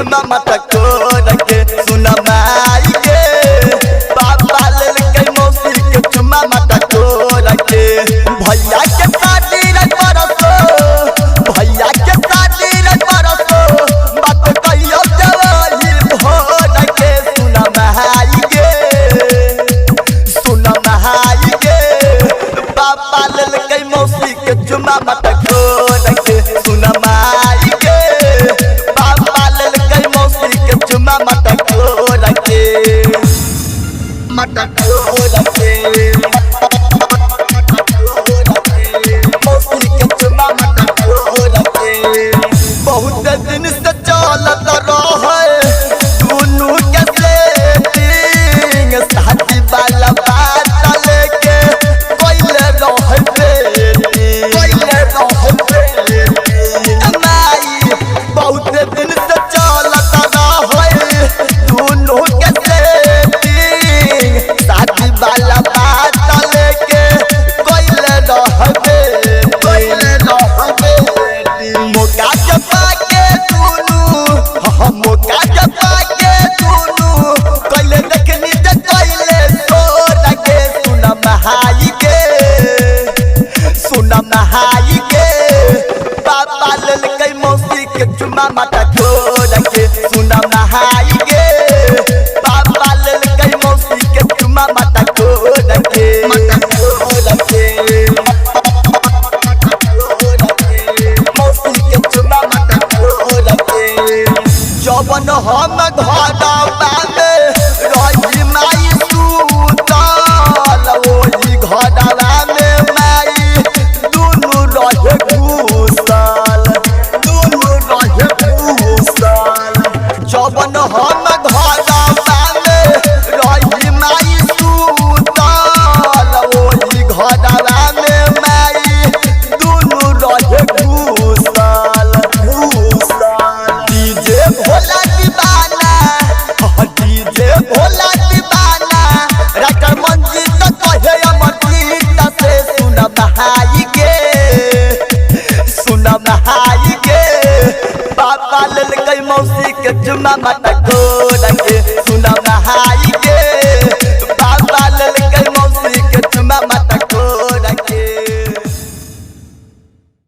चुमा मटको रखे सुना माई के पापा लेल के मौसी के चुमा मटको रखे भैया के शादी रे परसो भैया के शादी रे परसो बात कहियो जवाही भोर के सुना माई के पापा लेल के मौसी के चुमा मटको रखे सुना माई के पापा लेल के मौसी के चुमा मटको रखे मौसी के चुमा मटको रखे बहुत दिन से चलत रहे दुनू के सेटिंग शादी वाला बात लेके कोइले रहे माई बहुत दिन से चलत रहे दुनू के सेटिंग शादी वाला बात लेके कोइले रहे मौका जपा के दुनू मौका जपा के दुनू कोइले देखनी त कोइले सो लगे सुना महाई के पापा लेल के मौसी के चुमा मटको रखे सुना महाई के पापा लेल के मौसी के चुमा मटको रखे मौसी के चुमा मटको रखे जवन हम घरवा में रही माई सुतल ओही घरवा में माई दुनू रहे घुसल जवन हम घरवा में रही माई सुतल ओही घरवा में माई दुनू रहे घुसल डीजे भोला दीवाना राइटर मंजीत कहे अमरजीत से सुना महाई के पापा लेल के मौसी के चुमा मटको रखे सुना महाई